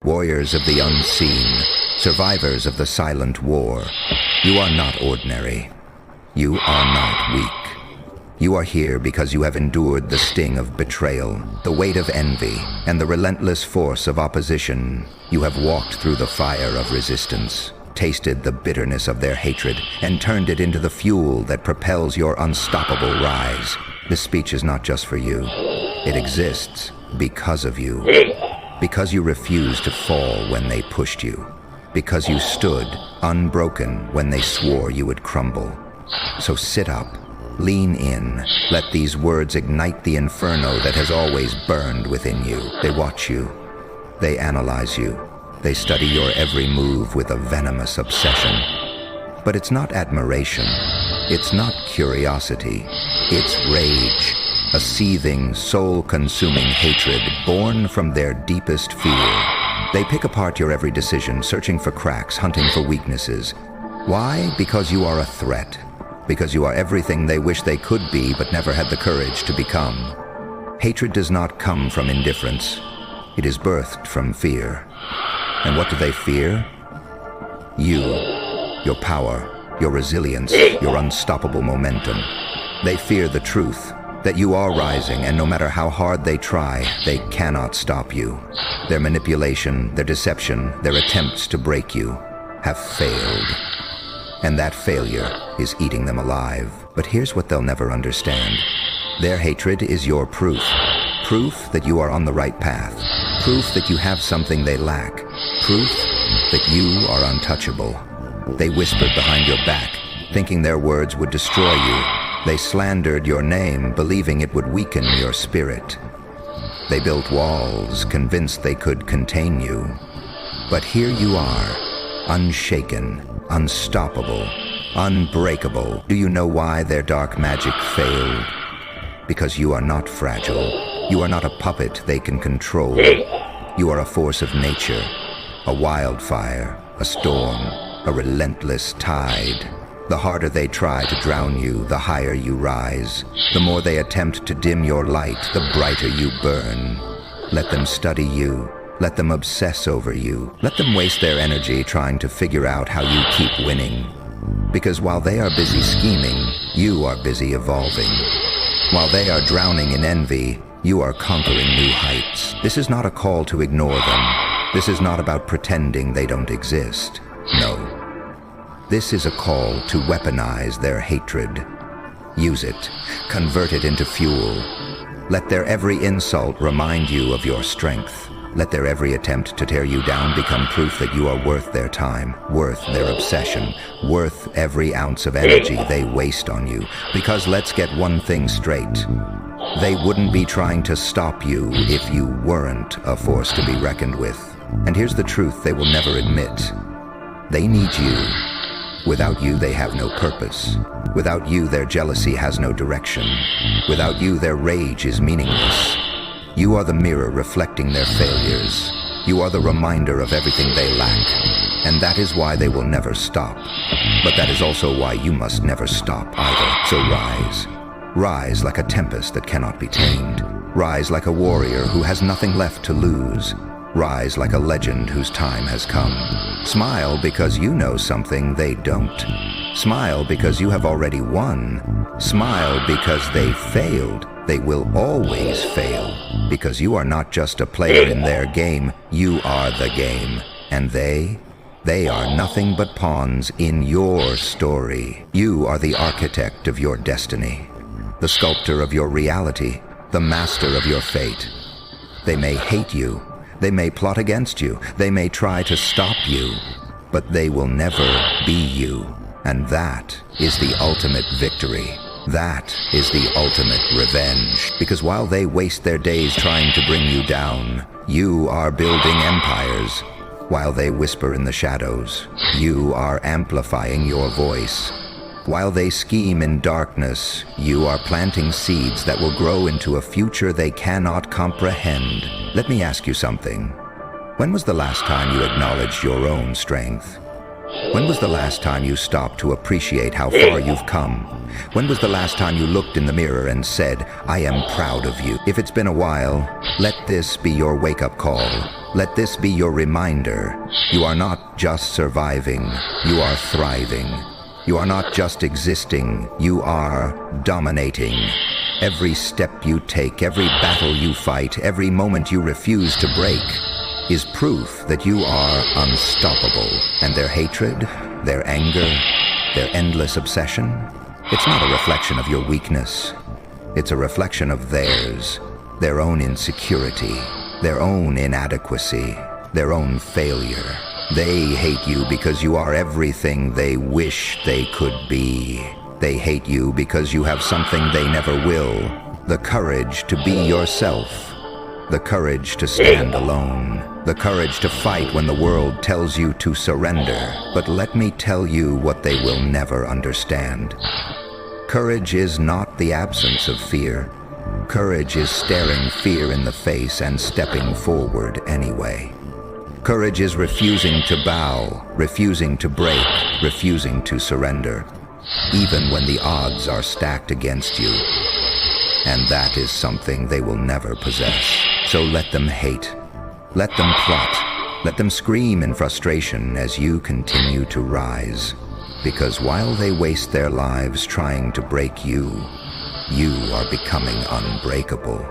warriors of the unseen, survivors of the silent war. You are not ordinary. You are not weak. You are here because you have endured the sting of betrayal, the weight of envy, and the relentless force of opposition. You have walked through the fire of resistance, tasted the bitterness of their hatred, and turned it into the fuel that propels your unstoppable rise. This speech is not just for you. It exists because of you. Because you refused to fall when they pushed you. Because you stood unbroken when they swore you would crumble. So sit up, lean in, let these words ignite the inferno that has always burned within you. They watch you. They analyze you. They study your every move with a venomous obsession. But it's not admiration. It's not curiosity. It's rage. A seething, soul-consuming hatred born from their deepest fear. They pick apart your every decision, searching for cracks, hunting for weaknesses. Why? Because you are a threat. Because you are everything they wish they could be but never had the courage to become. Hatred does not come from indifference. It is birthed from fear. And what do they fear? You, your power, your resilience, your unstoppable momentum. They fear the truth, that you are rising, and no matter how hard they try, they cannot stop you. Their manipulation, their deception, their attempts to break you have failed. And that failure is eating them alive. But here's what they'll never understand. Their hatred is your proof. Proof that you are on the right path. Proof that you have something they lack. Proof that you are untouchable. They whispered behind your back, thinking their words would destroy you. They slandered your name, believing it would weaken your spirit. They built walls, convinced they could contain you. But here you are, unshaken, unstoppable, unbreakable. Do you know why their dark magic failed? Because you are not fragile. You are not a puppet they can control. You are a force of nature, a wildfire, a storm, a relentless tide. The harder they try to drown you, the higher you rise. The more they attempt to dim your light, the brighter you burn. Let them study you. Let them obsess over you. Let them waste their energy trying to figure out how you keep winning. Because while they are busy scheming, you are busy evolving. While they are drowning in envy, you are conquering new heights. This is not a call to ignore them. This is not about pretending they don't exist. No. This is a call to weaponize their hatred. Use it. Convert it into fuel. Let their every insult remind you of your strength. Let their every attempt to tear you down become proof that you are worth their time, worth their obsession, worth every ounce of energy they waste on you. Because let's get one thing straight. They wouldn't be trying to stop you if you weren't a force to be reckoned with. And here's the truth they will never admit. They need you. Without you, they have no purpose. Without you, their jealousy has no direction. Without you, their rage is meaningless. You are the mirror reflecting their failures. You are the reminder of everything they lack. And that is why they will never stop. But that is also why you must never stop either. So rise. Rise like a tempest that cannot be tamed. Rise like a warrior who has nothing left to lose. Rise like a legend whose time has come. Smile because you know something they don't. Smile because you have already won. Smile because they failed. They will always fail. Because you are not just a player in their game, you are the game. And they are nothing but pawns in your story. You are the architect of your destiny, the sculptor of your reality, the master of your fate. They may hate you. They may plot against you. They may try to stop you. But they will never be you. And that is the ultimate victory. That is the ultimate revenge. Because while they waste their days trying to bring you down, you are building empires. While they whisper in the shadows, you are amplifying your voice. While they scheme in darkness, you are planting seeds that will grow into a future they cannot comprehend. Let me ask you something. When was the last time you acknowledged your own strength? When was the last time you stopped to appreciate how far you've come? When was the last time you looked in the mirror and said, "I am proud of you"? If it's been a while, let this be your wake-up call. Let this be your reminder. You are not just surviving, you are thriving. You are not just existing, you are dominating. Every step you take, every battle you fight, every moment you refuse to break is proof that you are unstoppable. And their hatred, their anger, their endless obsession, it's not a reflection of your weakness. It's a reflection of theirs, their own insecurity, their own inadequacy, their own failure. They hate you because you are everything they wish they could be. They hate you because you have something they never will. The courage to be yourself. The courage to stand alone. The courage to fight when the world tells you to surrender. But let me tell you what they will never understand. Courage is not the absence of fear. Courage is staring fear in the face and stepping forward anyway. Courage is refusing to bow, refusing to break, refusing to surrender, even when the odds are stacked against you. And that is something they will never possess. So let them hate. Let them plot. Let them scream in frustration as you continue to rise. Because while they waste their lives trying to break you, you are becoming unbreakable.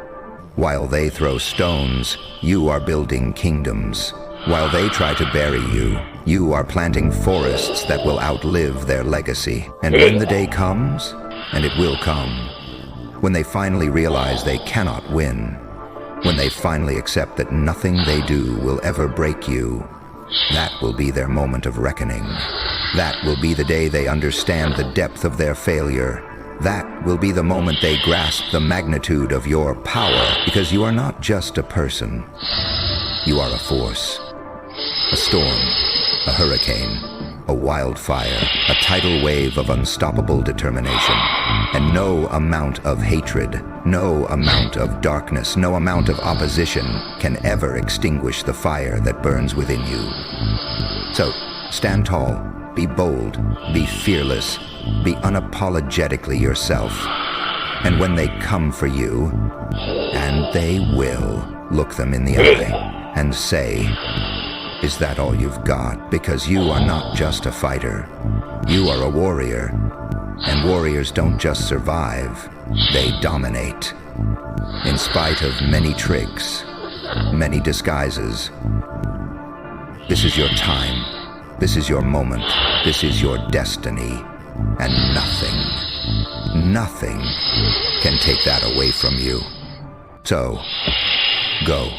While they throw stones, you are building kingdoms. While they try to bury you, you are planting forests that will outlive their legacy. And when the day comes, and it will come, when they finally realize they cannot win, when they finally accept that nothing they do will ever break you, that will be their moment of reckoning. That will be the day they understand the depth of their failure. That will be the moment they grasp the magnitude of your power, because you are not just a person. You are a force. A storm, a hurricane, a wildfire, a tidal wave of unstoppable determination. And no amount of hatred, no amount of darkness, no amount of opposition can ever extinguish the fire that burns within you. So, stand tall, be bold, be fearless, be unapologetically yourself. And when they come for you, and they will, look them in the eye and say, "Is that all you've got?" Because you are not just a fighter. You are a warrior. And warriors don't just survive, they dominate. In spite of many tricks, many disguises. This is your time. This is your moment. This is your destiny. And nothing can take that away from you. So, go.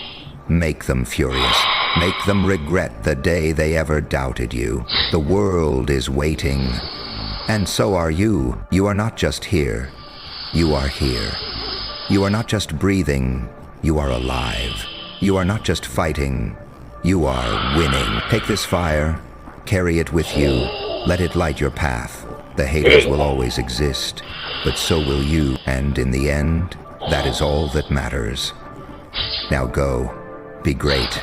Make them furious. Make them regret the day they ever doubted you. The world is waiting. And so are you. You are not just here. You are here. You are not just breathing. You are alive. You are not just fighting. You are winning. Take this fire. Carry it with you. Let it light your path. The haters will always exist, but so will you. And in the end, that is all that matters. Now go. Be great.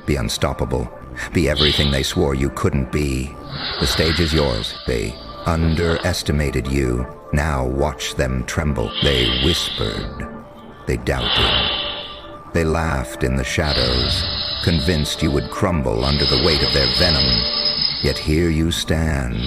Be unstoppable. Be everything they swore you couldn't be. The stage is yours. They underestimated you. Now watch them tremble. They whispered. They doubted. They laughed in the shadows, convinced you would crumble under the weight of their venom. Yet here you stand,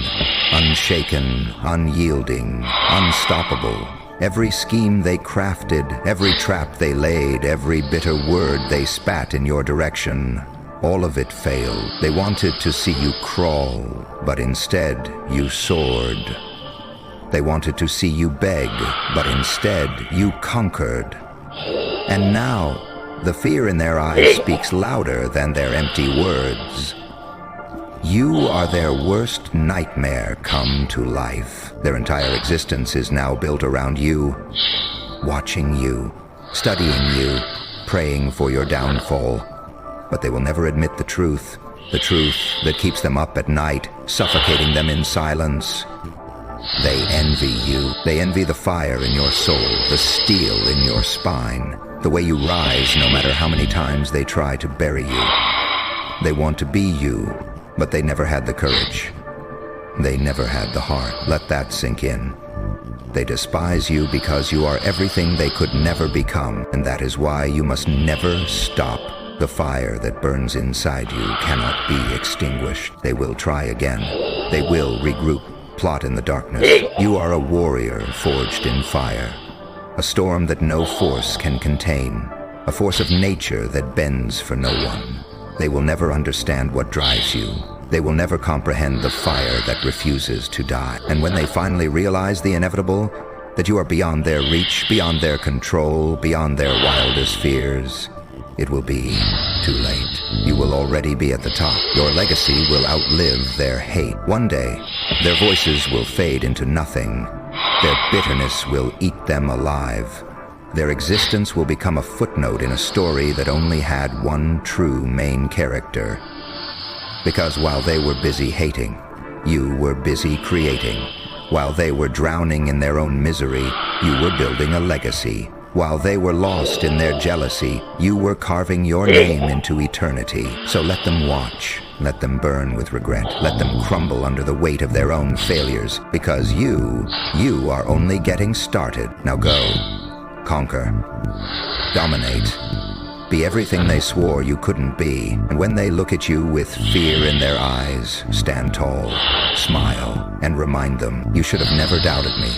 unshaken, unyielding, unstoppable. Every scheme they crafted, every trap they laid, every bitter word they spat in your direction, all of it failed. They wanted to see you crawl, but instead you soared. They wanted to see you beg, but instead you conquered. And now, the fear in their eyes speaks louder than their empty words. You are their worst nightmare come to life. Their entire existence is now built around you, watching you, studying you, praying for your downfall. But they will never admit the truth that keeps them up at night, suffocating them in silence. They envy you. They envy the fire in your soul, the steel in your spine, the way you rise no matter how many times they try to bury you. They want to be you, but they never had the courage. They never had the heart. Let that sink in. They despise you because you are everything they could never become, and that is why you must never stop. The fire that burns inside you cannot be extinguished. They will try again. They will regroup, plot in the darkness. You are a warrior forged in fire, a storm that no force can contain, a force of nature that bends for no one. They will never understand what drives you. They will never comprehend the fire that refuses to die. And when they finally realize the inevitable, that you are beyond their reach, beyond their control, beyond their wildest fears, it will be too late. You will already be at the top. Your legacy will outlive their hate. One day, their voices will fade into nothing. Their bitterness will eat them alive. Their existence will become a footnote in a story that only had one true main character. Because while they were busy hating, you were busy creating. While they were drowning in their own misery, you were building a legacy. While they were lost in their jealousy, you were carving your name into eternity. So let them watch. Let them burn with regret. Let them crumble under the weight of their own failures. Because you are only getting started. Now go. Conquer. Dominate. Be everything they swore you couldn't be. And when they look at you with fear in their eyes, stand tall, smile, and remind them, you should have never doubted me.